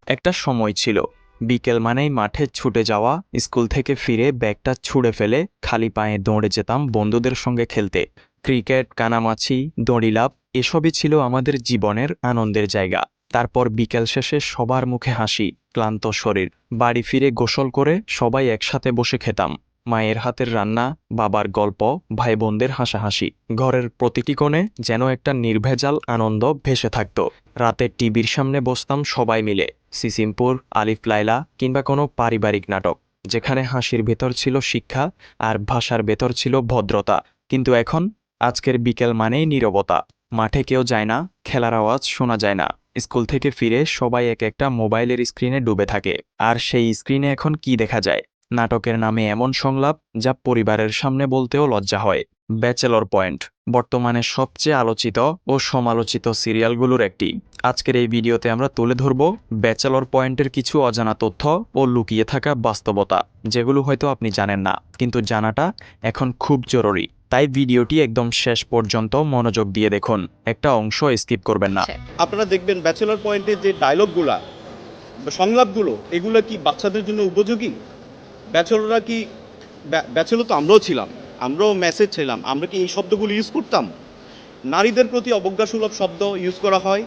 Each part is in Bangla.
একটা সময় ছিল বিকেল মানেই মাঠে ছুটে যাওয়া, স্কুল থেকে ফিরে ব্যাগটা ছুঁড়ে ফেলে খালি পায়ে দৌড়ে যেতাম বন্ধুদের সঙ্গে খেলতে। ক্রিকেট, কানামাছি, দড়িলাপ এসবই ছিল আমাদের জীবনের আনন্দের জায়গা। তারপর বিকেল শেষে সবার মুখে হাসি, ক্লান্ত শরীর। বাড়ি ফিরে গোসল করে সবাই একসাথে বসে খেতাম। মায়ের হাতের রান্না, বাবার গল্প, ভাই বোনদের হাসাহাসি। ঘরের প্রতিটি কোণে যেন একটা নির্ভেজাল আনন্দ ভেসে থাকত। রাতে টিভির সামনে বসতাম সবাই মিলে, সিসিমপুর, আলিফ লায়লা কিংবা কোনো পারিবারিক নাটক, যেখানে হাসির ভেতর ছিল শিক্ষা আর ভাষার ভেতর ছিল ভদ্রতা। কিন্তু এখন আজকের বিকেল মানেই নীরবতা। মাঠে কেউ যায় না, খেলার আওয়াজ শোনা যায় না। স্কুল থেকে ফিরে সবাই এক একটা মোবাইলের স্ক্রিনে ডুবে থাকে। আর সেই স্ক্রিনে এখন কি দেখা যায়? নাটকের নামে এমন সংলাপ যা পরিবারের সামনে বলতেও লজ্জা হয়। ব্যাচেলর পয়েন্ট বর্তমানে সবচেয়ে আলোচিত ও সমালোচিত সিরিয়ালগুলোর একটি। আজকের এই ভিডিওতে আমরা তুলে ধরব ব্যাচেলর পয়েন্টের কিছু অজানা তথ্য ও লুকিয়ে থাকা বাস্তবতা, যেগুলো হয়তো আপনি জানেন না, কিন্তু জানাটা এখন খুব জরুরি। তাই ভিডিওটি একদম শেষ পর্যন্ত মনোযোগ দিয়ে দেখুন, একটা অংশ স্কিপ করবেন না। আপনারা দেখবেন ব্যাচেলর পয়েন্টের যে ডায়লগগুলা বা সংলাপগুলো, এগুলো কি বাচ্চাদের জন্য উপযোগী? ব্যাচেলররা কি ব্যাচেলর তো আমরাও ছিলাম, আমরাও মেসেজ ছিলাম, আমরা কি এই শব্দগুলো ইউজ করতাম? নারীদের প্রতি অবজ্ঞাসুলভ শব্দ ইউজ করা হয়।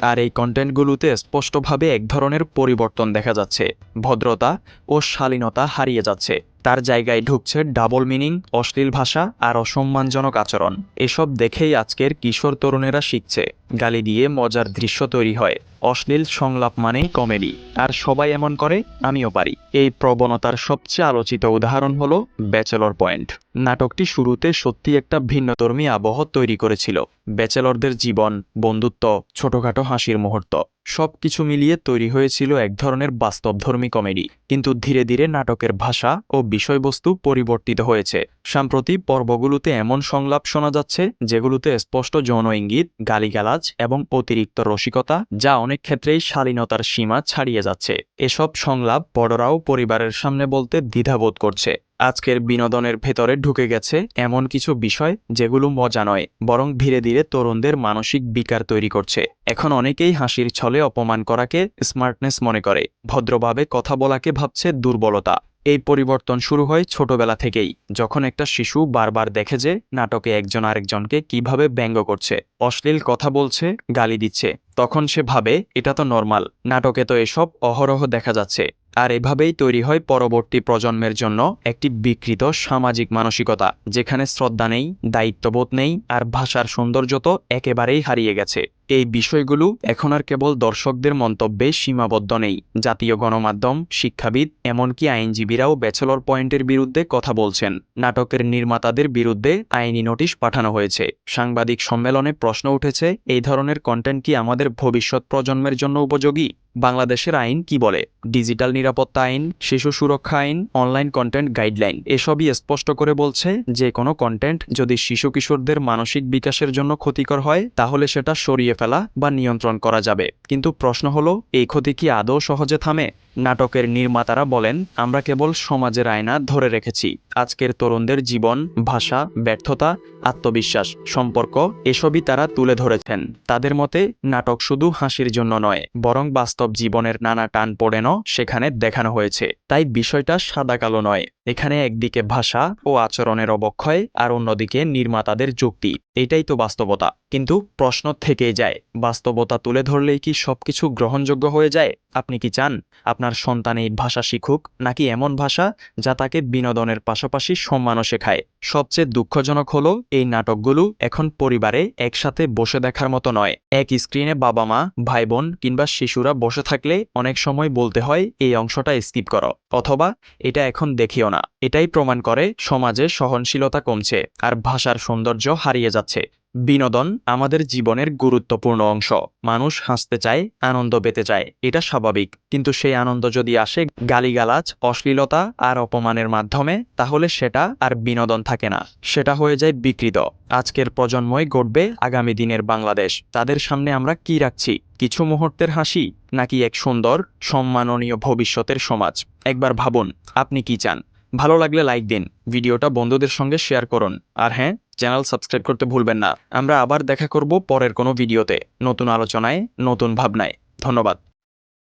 আর এই কন্টেন্টগুলোতে স্পষ্টভাবে এক ধরনের পরিবর্তন দেখা যাচ্ছে। ভদ্রতা ও শালীনতা হারিয়ে যাচ্ছে, তার জায়গায় ঢুকছে ডাবল মিনিং, অশ্লীল ভাষা আর অসম্মানজনক আচরণ। এসব দেখেই আজকের কিশোর তরুণেরা শিখছে, গালি দিয়ে মজার দৃশ্য তৈরি হয়, অশ্লীল সংলাপ মানেই কমেডি, আর সবাই এমন করে, আমিও পারি। এই প্রবণতার সবচেয়ে আলোচিত উদাহরণ হলো ব্যাচেলর পয়েন্ট। নাটকটি শুরুতে সত্যি একটা ভিন্নধর্মী আবহ তৈরি করেছিল। ব্যাচেলরদের জীবন, বন্ধুত্ব, ছোটখাটো হাসির মুহূর্ত, সবকিছু মিলিয়ে তৈরি হয়েছিল এক ধরনের বাস্তবধর্মী কমেডি। কিন্তু ধীরে ধীরে নাটকের ভাষা ও বিষয়বস্তু পরিবর্তিত হয়েছে। সাম্প্রতিক পর্বগুলোতে এমন সংলাপ শোনা যাচ্ছে যেগুলোতে স্পষ্ট যৌন ইঙ্গিত, গালিগালাজ এবং অতিরিক্ত রসিকতা, যা অনেক ক্ষেত্রেই শালীনতার সীমা ছাড়িয়ে যাচ্ছে। এসব সংলাপ বড়রাও পরিবারের সামনে বলতে দ্বিধাবোধ করছে। আজকের বিনোদনের ভেতরে ঢুকে গেছে এমন কিছু বিষয় যেগুলো মজা নয়, বরং ধীরে ধীরে তরুণদের মানসিক বিকার তৈরি করছে। এখন অনেকেই হাসির ছলে অপমান করাকে স্মার্টনেস মনে করে, ভদ্রভাবে কথা বলাকে ভাবছে দুর্বলতা। এই পরিবর্তন শুরু হয় ছোটবেলা থেকেই, যখন একটা শিশু বারবার দেখে যে নাটকে একজন আরেকজনকে কিভাবে ব্যঙ্গ করছে, অশ্লীল কথা বলছে, গালি দিচ্ছে, তখন সে ভাবে এটা তো নর্মাল, নাটকে তো এসব অহরহ দেখা যাচ্ছে। আর এভাবেই তৈরি হয় পরবর্তী প্রজন্মের জন্য একটি বিকৃত সামাজিক মানসিকতা, যেখানে শ্রদ্ধা নেই, দায়িত্ববোধ নেই, আর ভাষার সৌন্দর্য তো একেবারেই হারিয়ে গেছে। এই বিষয়গুলো এখন আর কেবল দর্শকদের মন্তব্যে সীমাবদ্ধ নেই। জাতীয় গণমাধ্যম, শিক্ষাবিদ, এমনকি আইনজীবীরাও ব্যাচেলর পয়েন্টের বিরুদ্ধে কথা বলছেন। নাটকের নির্মাতাদের বিরুদ্ধে আইনি নোটিশ পাঠানো হয়েছে। সাংবাদিক সম্মেলনে প্রশ্ন উঠেছে, এই ধরনের কন্টেন্ট কি আমাদের ভবিষ্যৎ প্রজন্মের জন্য উপযোগী? বাংলাদেশের আইন কি বলে? ডিজিটাল নিরাপত্তা আইন, শিশু সুরক্ষা আইন, অনলাইন কন্টেন্ট গাইডলাইন এসবই স্পষ্ট করে বলছে যে কোনো কন্টেন্ট যদি শিশু কিশোরদের মানসিক বিকাশের জন্য ক্ষতিকর হয়, তাহলে সেটা সরিয়ে ফেলা বা নিয়ন্ত্রণ করা যাবে। কিন্তু প্রশ্ন হলো, এই ক্ষতি কি আদৌ সহজে থামে? নাটকের নির্মাতারা বলেন, আমরা কেবল সমাজের আয়না ধরে রেখেছি। আজকের তরুণদের জীবন, ভাষা, ব্যর্থতা, আত্মবিশ্বাস, সম্পর্ক এসবই তারা তুলে ধরেছেন। তাদের মতে নাটক শুধু হাসির জন্য নয়, বরং বাস্তব জীবনের নানা টান পোড়েনও সেখানে দেখানো হয়েছে। তাই বিষয়টা সাদা কালো নয়, এখানে একদিকে ভাষা ও আচরণের অবক্ষয় আর অন্যদিকে নির্মাতাদের যুক্তি। এটাই তো বাস্তবতা। কিন্তু প্রশ্ন থেকেই যায়, বাস্তবতা তুলে ধরলেই কি সবকিছু গ্রহণযোগ্য হয়ে যায়? আপনি কি চান আপনার সন্তান এই ভাষা শিখুক, নাকি এমন ভাষা যা তাকে বিনোদনের পাশাপাশি সম্মানও শেখায়? সবচেয়ে দুঃখজনক হলো, এই নাটকগুলো এখন পরিবারে একসাথে বসে দেখার মতো নয়। এক স্ক্রিনে বাবা মা, ভাই বোন কিংবা শিশুরা বসে থাকলে অনেক সময় বলতে হয় এই অংশটা স্কিপ করো, অথবা এটা এখন দেখিও না। এটাই প্রমাণ করে সমাজে সহনশীলতা কমছে আর ভাষার সৌন্দর্য হারিয়ে যাচ্ছে। বিনোদন আমাদের জীবনের গুরুত্বপূর্ণ অংশ। মানুষ হাসতে চায়, আনন্দ পেতে চায়, এটা স্বাভাবিক। কিন্তু সেই আনন্দ যদি আসে গালিগালাজ, অশ্লীলতা আর অপমানের মাধ্যমে, তাহলে সেটা আর বিনোদন থাকে না, সেটা হয়ে যায় বিকৃত। আজকের প্রজন্মই গড়বে আগামী দিনের বাংলাদেশ। তাদের সামনে আমরা কি রাখছি? কিছু মুহূর্তের হাসি, নাকি এক সুন্দর, সম্মাননীয় ভবিষ্যতের সমাজ? একবার ভাবুন, আপনি কি চান? ভালো লাগলে লাইক দিন, ভিডিওটা বন্ধুদের সঙ্গে শেয়ার করুন, আর হ্যাঁ, চ্যানেল সাবস্ক্রাইব করতে ভুলবেন না। আমরা আবার দেখা করব পরের কোনো ভিডিওতে, নতুন আলোচনায়, নতুন ভাবনায়। ধন্যবাদ।